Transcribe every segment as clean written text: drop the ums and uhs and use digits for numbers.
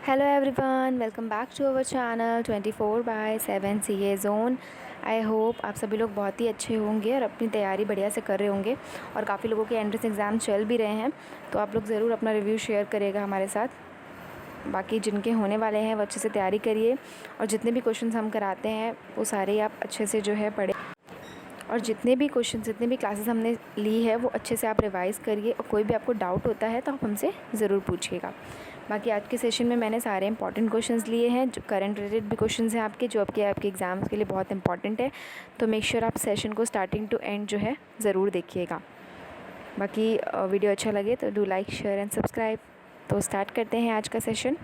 Hello everyone, welcome back to our channel 24/7 CA zone. I hope आप सभी लोग बहुत ही अच्छे होंगे और अपनी तैयारी बढ़िया से कर रहे होंगे। और काफ़ी लोगों के एंट्रेंस एग्ज़ाम चल भी रहे हैं, तो आप लोग ज़रूर अपना रिव्यू शेयर करिएगा हमारे साथ। बाकी जिनके होने वाले हैं वो अच्छे से तैयारी करिए, और जितने भी क्वेश्चन हम कराते हैं वो सारे आप अच्छे से जो है पढ़े, और जितने भी क्लासेस हमने ली है वो अच्छे से आप रिवाइज़ करिए। और कोई भी आपको डाउट होता है तो आप हमसे ज़रूर पूछिएगा। बाकी आज के सेशन में मैंने सारे इंपॉर्टेंट क्वेश्चंस लिए हैं, जो करंट रिलेटेड भी क्वेश्चंस हैं आपके, जो आपके एग्ज़ाम्स के लिए बहुत इंपॉर्टेंट है। तो मेक श्योर आप सेशन को स्टार्टिंग टू एंड जो है ज़रूर देखिएगा। बाकी वीडियो अच्छा लगे तो do like, share and subscribe. तो स्टार्ट करते हैं आज का सेशन।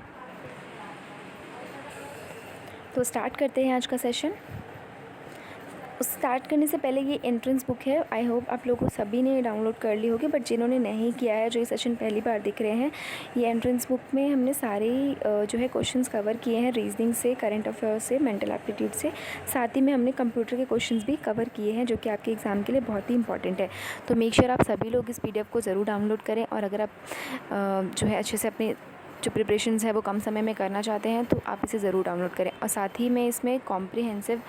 स्टार्ट करने से पहले ये एंट्रेंस बुक है, आई होप आप लोगों सभी ने डाउनलोड कर ली होगी, बट जिन्होंने नहीं किया है, जो ये सेशन पहली बार देख रहे हैं, ये एंट्रेंस बुक में हमने सारे जो है क्वेश्चंस कवर किए हैं, रीजनिंग से, करंट अफेयर्स से, मेंटल एप्टीट्यूड से। साथ ही में हमने कंप्यूटर के क्वेश्चंस भी कवर किए हैं, जो कि आपके एग्ज़ाम के लिए बहुत ही इंपॉर्टेंट है। तो मेक श्योर आप सभी लोग इस PDF को ज़रूर डाउनलोड करें। और अगर आप जो है अच्छे से अपने जो प्रिपरेशंस है वो कम समय में करना चाहते हैं तो आप इसे ज़रूर डाउनलोड करें। और साथ ही में इसमें कॉम्प्रिहेंसिव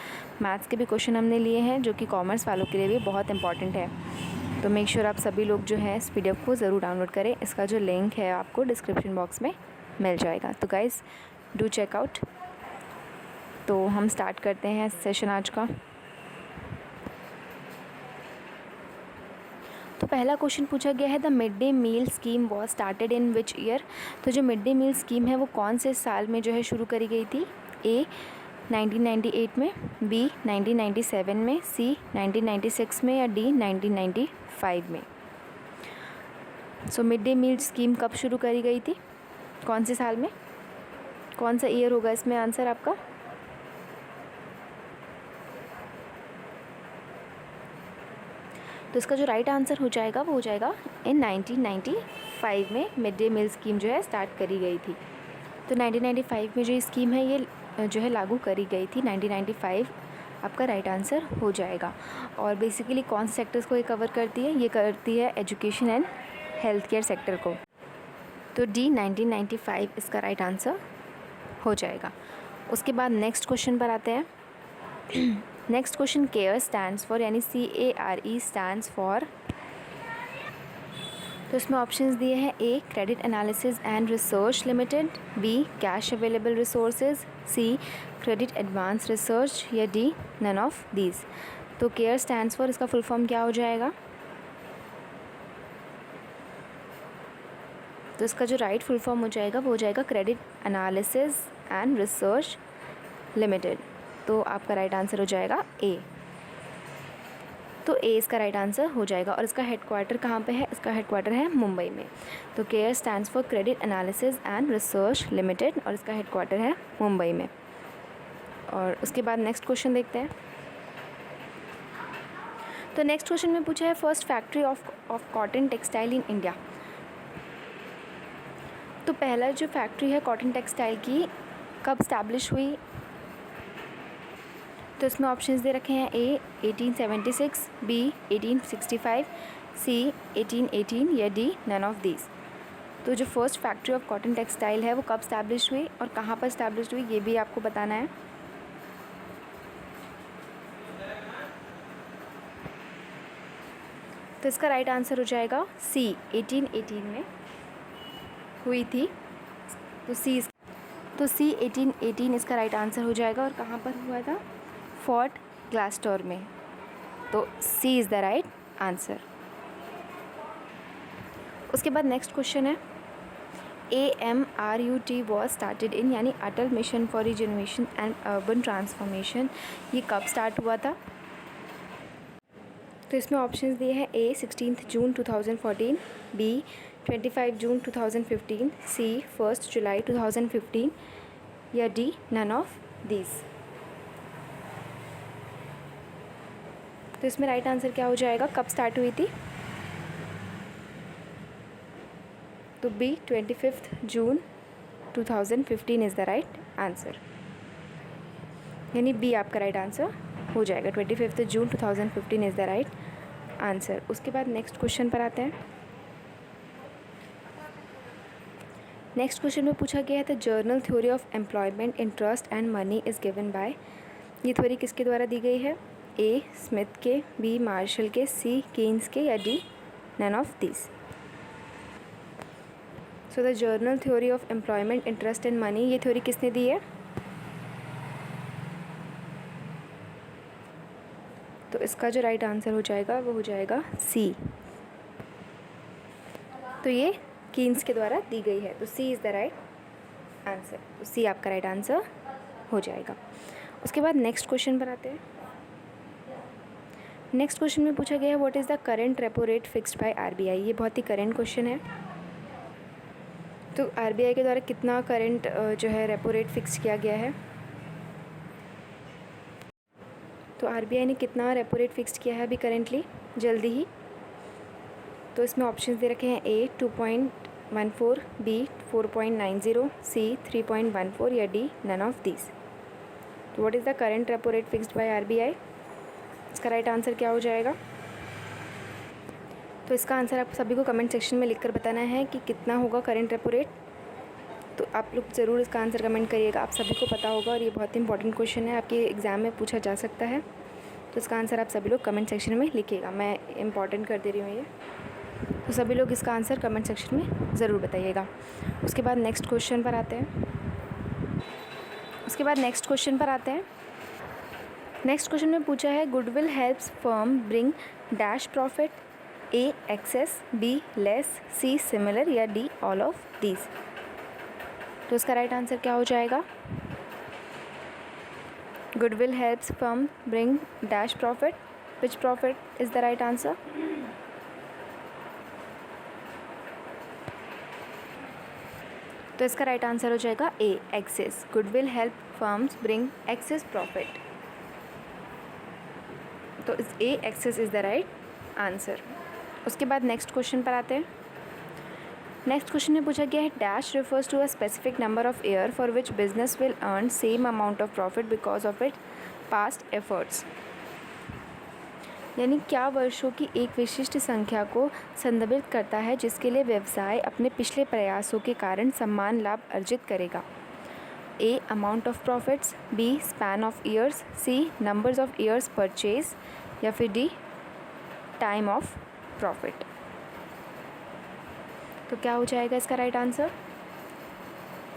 मैथ्स के भी क्वेश्चन हमने लिए हैं, जो कि कॉमर्स वालों के लिए भी बहुत इंपॉर्टेंट है। तो मेक श्योर आप सभी लोग जो है इस PDF को ज़रूर डाउनलोड करें। इसका जो लिंक है आपको डिस्क्रिप्शन बॉक्स में मिल जाएगा। तो गाइज़ डू चेकआउट। तो हम स्टार्ट करते हैं सेशन आज का। तो पहला क्वेश्चन पूछा गया है, the mid day meal scheme was started in which year. तो जो मिड डे मील स्कीम है वो कौन से साल में जो है शुरू करी गई थी? ए 1998 में, बी 1997 में, सी 1996 में, या डी 1995 में। So mid day meal scheme कब शुरू करी गई थी, कौन से साल में, कौन सा ईयर होगा इसमें आंसर आपका? तो इसका जो राइट आंसर हो जाएगा वो हो जाएगा इन 1995 में मिड डे मील स्कीम जो है स्टार्ट करी गई थी। तो 1995 में जो स्कीम है ये जो है लागू करी गई थी। 1995 आपका राइट आंसर हो जाएगा। और बेसिकली कौन से सेक्टर्स को ये कवर करती है? ये करती है education and health care sector को। तो डी 1995 इसका राइट आंसर हो जाएगा। उसके बाद नेक्स्ट क्वेश्चन पर आते हैं। Next question, care stands for, यानी CARE स्टैंड्स फॉर। तो इसमें ऑप्शंस दिए हैं, A credit analysis and research limited, B cash available resources, C credit advance research, या डी नन ऑफ दीज। तो केयर स्टैंड्स फॉर इसका फुल फॉर्म क्या हो जाएगा? तो इसका जो राइट फुल फॉर्म हो जाएगा वो हो जाएगा credit analysis and research limited. तो आपका राइट आंसर हो जाएगा ए। तो ए इसका राइट आंसर हो जाएगा। और इसका हेडक्वार्टर कहाँ पे है? इसका हेडक्वार्टर है मुंबई में। तो care stands for credit analysis and research limited, और इसका हेडक्वार्टर है मुंबई में। और उसके बाद नेक्स्ट क्वेश्चन देखते हैं। तो नेक्स्ट क्वेश्चन में पूछा है, first factory of cotton textile in India. तो पहला जो फैक्ट्री है कॉटन टेक्सटाइल की कब स्टैब्लिश हुई? तो इसमें ऑप्शंस दे रखे हैं, ए 1876, बी 1865, सी 1818, या डी नन ऑफ दीज। तो जो first factory of cotton textile है वो कब स्टैब्लिश हुई और कहाँ पर स्टैब्लिश हुई, ये भी आपको बताना है। तो इसका राइट आंसर हो जाएगा सी 1818 में हुई थी। तो सी 1818 इसका राइट आंसर हो जाएगा। और कहाँ पर हुआ था? फोर्ट ग्लास्टोर में। तो C is the right answer. उसके बाद नेक्स्ट क्वेश्चन है, AMRUT वॉज स्टार्टेड इन, यानी Atal mission for rejuvenation and urban transformation, ये कब स्टार्ट हुआ था? तो इसमें ऑप्शंस दिए हैं, ए 16 जून 2014, बी 25 जून 2015, सी 1 जुलाई 2015, या डी नन ऑफ दीज। तो इसमें राइट आंसर क्या हो जाएगा, कब स्टार्ट हुई थी? तो B 25 June 2015 is the right answer, यानी बी आपका राइट आंसर हो जाएगा। 25 June 2015 is the right answer. उसके बाद नेक्स्ट क्वेश्चन पर आते हैं। नेक्स्ट क्वेश्चन में पूछा गया है the general theory of employment interest and money is given by. ये थ्योरी किसके द्वारा दी गई है? ए स्मिथ के, बी मार्शल के, सी केन्स के या D none of this. So the general theory of employment interest and money, ये थ्योरी किसने दी है? तो इसका जो राइट आंसर हो जाएगा वो हो जाएगा सी। तो ये कीन्स के द्वारा दी गई है, तो C is the right answer. तो सी आपका राइट आंसर हो जाएगा। उसके बाद नेक्स्ट क्वेश्चन पर आते हैं। नेक्स्ट क्वेश्चन में पूछा गया है what is the current repo rate fixed by RBI. ये बहुत ही करेंट क्वेश्चन है। तो आरबीआई के द्वारा कितना करेंट जो है रेपो रेट फिक्स किया गया है? तो आरबीआई ने कितना रेपो रेट फिक्स किया है अभी करेंटली, जल्दी ही? तो इसमें ऑप्शंस दे रखे हैं ए 2.14, बी 4.90, सी 3.14 या डी नन ऑफ दिस। तो what is the current repo rate fixed by RBI? इसका राइट आंसर क्या हो जाएगा? तो इसका आंसर आप सभी को कमेंट सेक्शन में लिखकर बताना है कि कितना होगा करेंट रेपो रेट। तो आप लोग ज़रूर इसका आंसर कमेंट करिएगा, आप सभी को पता होगा और ये बहुत ही इंपॉर्टेंट क्वेश्चन है, आपके एग्ज़ाम में पूछा जा सकता है। तो इसका आंसर आप सभी लोग कमेंट सेक्शन में लिखिएगा, मैं इम्पॉर्टेंट कर दे रही हूँ ये। तो सभी लोग इसका आंसर कमेंट सेक्शन में ज़रूर बताइएगा। उसके बाद नेक्स्ट क्वेश्चन पर आते हैं। नेक्स्ट क्वेश्चन में पूछा है goodwill helps firm bring dash profit, A excess, B less, C similar या डी ऑल ऑफ दीज। तो इसका राइट आंसर क्या हो जाएगा? Goodwill helps firm bring dash profit, which profit is the right answer? तो इसका राइट आंसर हो जाएगा A excess. Goodwill help firms bring excess profit. तो इस A excess is the right answer. उसके बाद नेक्स्ट क्वेश्चन पर आते हैं। नेक्स्ट क्वेश्चन में पूछा गया है dash refers to a specific number of year for which business will earn same amount of profit because of it past efforts. यानी क्या वर्षों की एक विशिष्ट संख्या को संदर्भित करता है जिसके लिए व्यवसाय अपने पिछले प्रयासों के कारण समान लाभ अर्जित करेगा? A amount of profits, B span of years, C numbers of years purchase या फिर डी टाइम ऑफ प्रॉफिट। तो क्या हो जाएगा इसका right answer?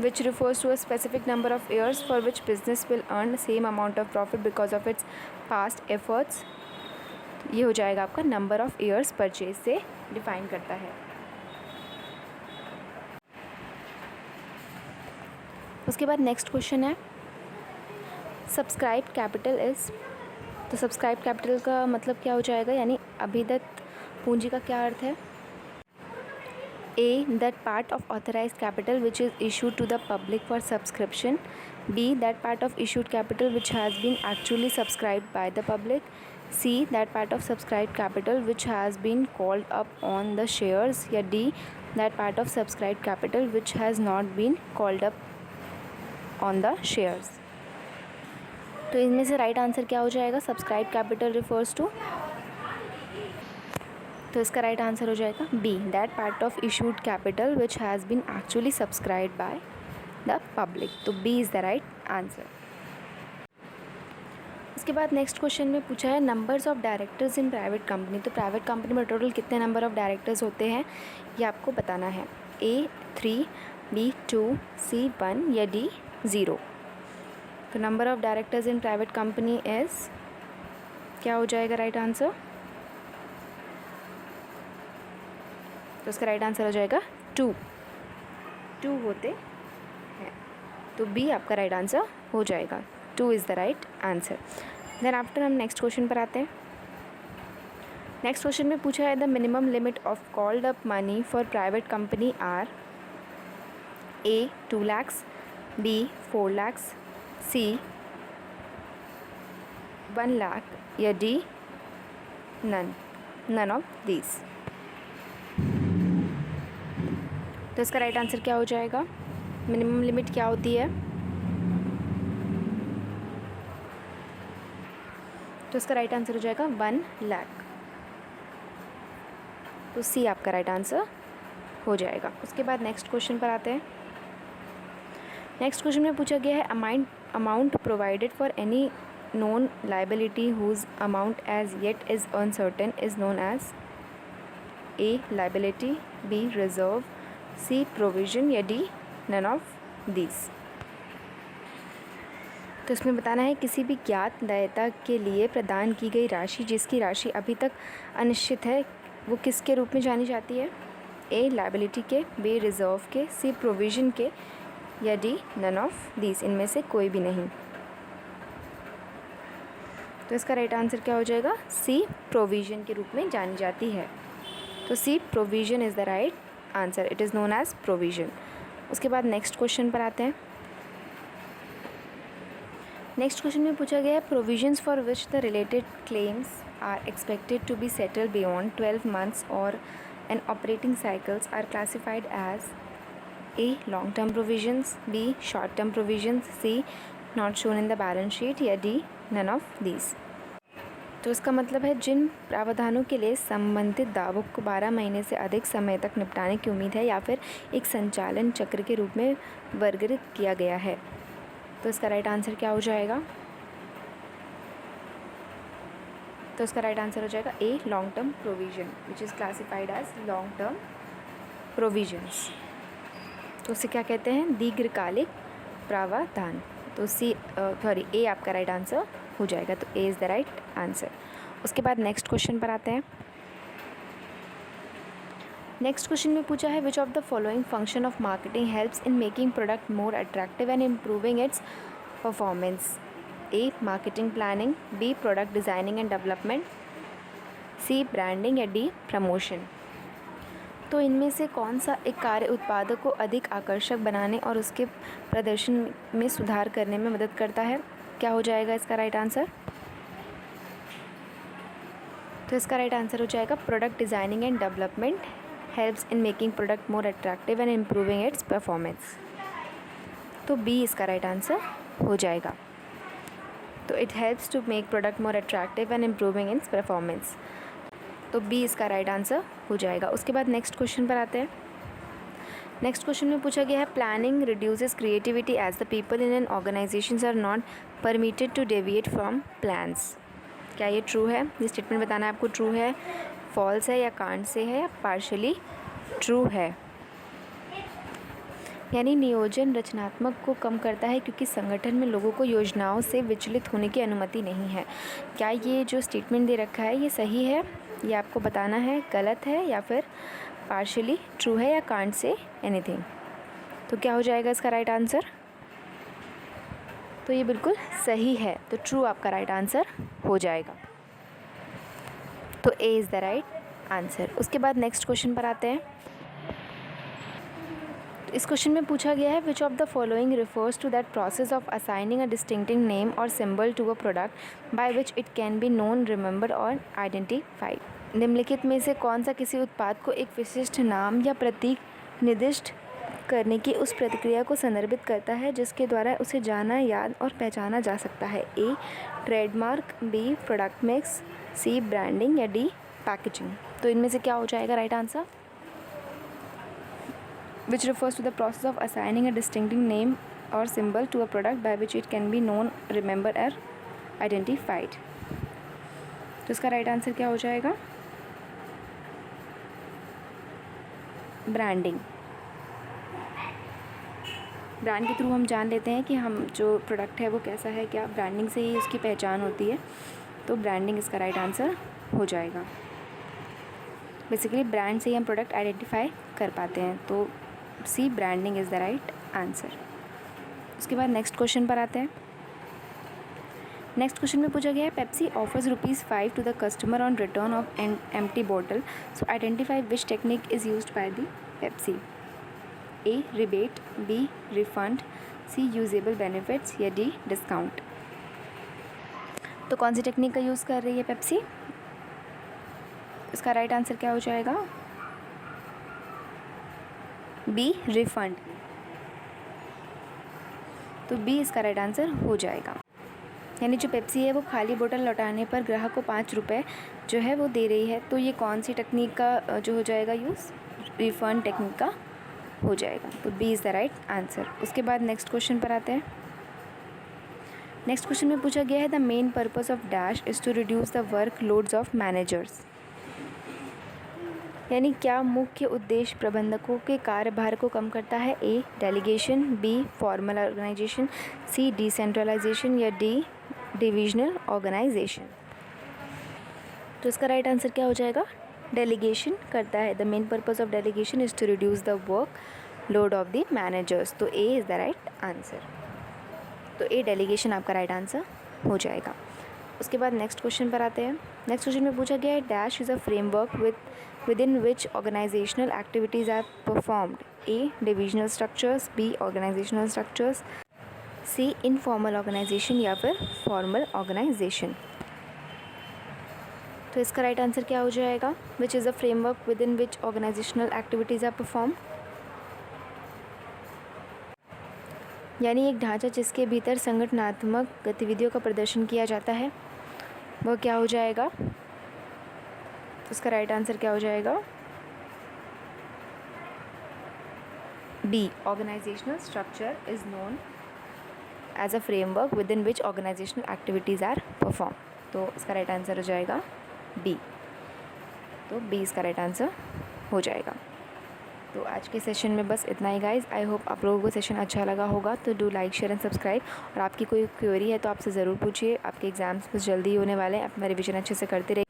Which refers to a specific number of years for which business will earn same amount of profit because of its past efforts. ये हो जाएगा आपका नंबर ऑफ ईयर्स परचेज से डिफाइन करता है। उसके बाद नेक्स्ट क्वेश्चन है सब्सक्राइब कैपिटल इज। तो सब्सक्राइब कैपिटल का मतलब क्या हो जाएगा, यानी अभिदत्त पूंजी का क्या अर्थ है? A that part of authorized capital which is issued to the public for subscription, B that part of issued capital which has been actually subscribed by the public, C that part of subscribed capital which has been called up on the shares या D that part of subscribed capital which has not been called up on the shares। तो इनमें से right answer क्या हो जाएगा? Subscribe capital refers to, तो इसका right answer हो जाएगा B that part of issued capital which has been actually subscribed by the public. तो B is the right answer. उसके बाद नेक्स्ट क्वेश्चन में पूछा है numbers of directors in private company. तो प्राइवेट कंपनी में टोटल कितने नंबर ऑफ डायरेक्टर्स होते हैं ये आपको बताना है। ए 3, बी 2, सी 1 या डी 0। तो number of directors in private company is, क्या हो जाएगा राइट आंसर? तो उसका राइट आंसर हो जाएगा 2 होते हैं। तो बी आपका राइट आंसर हो जाएगा, 2 is the right answer. Then after हम नेक्स्ट क्वेश्चन पर आते हैं। नेक्स्ट क्वेश्चन में पूछा है the minimum limit of called up money for private company are A 2 lakhs, B 4 lakhs, C 1 lakh या डी नन ऑफ दीज। तो इसका राइट आंसर क्या हो जाएगा? मिनिमम लिमिट क्या होती है? तो इसका राइट आंसर हो जाएगा 1 लाख। तो सी आपका राइट आंसर हो जाएगा। उसके बाद नेक्स्ट क्वेश्चन पर आते हैं। नेक्स्ट क्वेश्चन में पूछा गया है amount provided for any known liability whose amount as yet is uncertain is known as A liability, B reserve, C provision या डी नन ऑफ दीज। तो इसमें बताना है किसी भी ज्ञात दायिता के लिए प्रदान की गई राशि जिसकी राशि अभी तक अनिश्चित है वो किसके रूप में जानी जाती है? ए लायबिलिटी के, बी रिजर्व के, सी प्रोविज़न के या डी नन ऑफ दीज, इनमें से कोई भी नहीं। तो इसका राइट आंसर क्या हो जाएगा? सी प्रोविज़न के रूप में जानी जाती है। तो C provision is the right answer, it is known as provision. उसके बाद नेक्स्ट क्वेश्चन पर आते हैं। नेक्स्ट क्वेश्चन में पूछा गया है provisions for which the related claims are expected to be settled beyond 12 months और an operating cycles are classified as A long term provisions, B short term provisions, C not shown in the balance sheet या D none of these. तो इसका मतलब है जिन प्रावधानों के लिए संबंधित दावों को 12 महीने से अधिक समय तक निपटाने की उम्मीद है या फिर एक संचालन चक्र के रूप में वर्गीकृत किया गया है। तो इसका राइट आंसर क्या हो जाएगा? तो इसका राइट आंसर हो जाएगा A long term provision which is classified as long term provisions. तो उसे क्या कहते हैं? दीर्घकालिक प्रावधान। तो ए आपका राइट आंसर हो जाएगा। तो A is the right answer. उसके बाद नेक्स्ट क्वेश्चन पर आते हैं। नेक्स्ट क्वेश्चन में पूछा है which of the following function of marketing helps in making product more attractive and improving its performance? A marketing planning, B product designing and development, C branding या D promotion. तो इनमें से कौन सा एक कार्य उत्पादक को अधिक आकर्षक बनाने और उसके प्रदर्शन में सुधार करने में मदद करता है? क्या हो जाएगा इसका राइट आंसर? तो इसका राइट आंसर हो जाएगा product designing and development helps in making product more attractive and improving its performance. तो बी इसका राइट आंसर हो जाएगा। तो it helps to make product more attractive and improving its performance. तो बी इसका right answer हो जाएगा। उसके बाद नेक्स्ट क्वेश्चन पर आते हैं। नेक्स्ट क्वेश्चन में पूछा गया है planning reduces creativity as the people in an organisations are not permitted to deviate from plans. क्या ये ट्रू है? ये स्टेटमेंट बताना है आपको ट्रू है, फॉल्स है या कांट से है या पार्शली ट्रू है। यानी नियोजन रचनात्मक को कम करता है क्योंकि संगठन में लोगों को योजनाओं से विचलित होने की अनुमति नहीं है। क्या ये जो स्टेटमेंट दे रखा है ये सही है? ये आपको बताना है गलत है या फिर पार्शली ट्रू है या कांट से एनीथिंग। तो क्या हो जाएगा इसका राइट आंसर? तो ये बिल्कुल सही है। तो ट्रू आपका राइट आंसर हो जाएगा। तो A is the right answer. उसके बाद नेक्स्ट क्वेश्चन पर आते हैं। इस क्वेश्चन में पूछा गया है which of the following refers to that process of assigning a distinctive name और symbol to a product by which it can be known, remembered और आइडेंटिफाइड। निम्नलिखित में से कौन सा किसी उत्पाद को एक विशिष्ट नाम या प्रतीक निर्दिष्ट करने की उस प्रक्रिया को संदर्भित करता है जिसके द्वारा उसे जाना, याद और पहचाना जा सकता है? ए ट्रेडमार्क, बी प्रोडक्ट मिक्स, सी ब्रांडिंग या डी पैकेजिंग। तो इनमें से क्या हो जाएगा right answer? which refers to the process of assigning a distinctive name or symbol to a product by which it can be known, remembered or identified। तो इसका right answer क्या हो जाएगा? ब्रांडिंग। ब्रांड के थ्रू हम जान लेते हैं कि हम जो प्रोडक्ट है वो कैसा है, क्या ब्रांडिंग से ही उसकी पहचान होती है। तो ब्रांडिंग इसका राइट आंसर हो जाएगा। बेसिकली ब्रांड से ही हम प्रोडक्ट आइडेंटिफाई कर पाते हैं। तो C branding is the right answer. उसके बाद नेक्स्ट क्वेश्चन पर आते हैं। नेक्स्ट क्वेश्चन में पूछा गया है Pepsi offers ₹5 to the customer on return of an empty bottle, so identify which technique is used by the Pepsi. A rebate, B refund, C usable benefits या D discount. तो कौन सी technique का use कर रही है Pepsi? इसका right answer क्या हो जाएगा? B refund. तो बी इसका राइट आंसर हो जाएगा। यानी जो पेप्सी है वो खाली बोतल लौटाने पर ग्राहक को ₹5 जो है वो दे रही है। तो ये कौन सी टेक्निक का जो हो जाएगा यूज़? रिफंड टेक्निक का हो जाएगा। तो B is the right answer. उसके बाद नेक्स्ट क्वेश्चन पर आते हैं। नेक्स्ट क्वेश्चन में पूछा गया है the main purpose of dash is to reduce the work loads of managers. यानी क्या मुख्य उद्देश्य प्रबंधकों के कार्यभार को कम करता है? A delegation, B formal organisation, C decentralisation या डी डिविजनल ऑर्गेनाइजेशन। तो इसका राइट आंसर क्या हो जाएगा? डेलीगेशन करता है। The main purpose of delegation is to reduce the work load of the managers. तो A is the right answer. तो ए डेलीगेशन आपका राइट आंसर हो जाएगा। उसके बाद नेक्स्ट क्वेश्चन पर आते हैं। नेक्स्ट क्वेश्चन में पूछा गया है dash is a framework within which organizational activities are performed. A divisional structures, B organizational structures, C informal organization या फिर formal organization। तो इसका राइट आंसर क्या हो जाएगा? Which is a framework within which organizational activities are performed। यानी एक ढांचा जिसके भीतर संगठनात्मक गतिविधियों का प्रदर्शन किया जाता है, वह क्या हो जाएगा? उसका राइट आंसर क्या हो जाएगा? B organisational structure is known as a framework with in which organisational activities are perform. तो इसका राइट आंसर हो जाएगा बी। तो बी इसका राइट आंसर हो जाएगा। तो आज के सेशन में बस इतना ही गाइज। आई होप आप लोगों को सेशन अच्छा लगा होगा। तो do like share and subscribe. और आपकी कोई क्वेरी है तो आपसे ज़रूर पूछिए। आपके एग्ज़ाम्स बस जल्दी होने वाले हैं, अपना रिवीजन अच्छे से करते रहिए।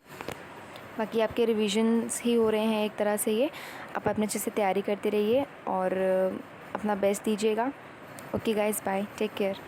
बाकी आपके रिविजन्स ही हो रहे हैं एक तरह से, ये आप अपने अच्छे से तैयारी करते रहिए और अपना बेस्ट दीजिएगा। Okay guys, bye, take care.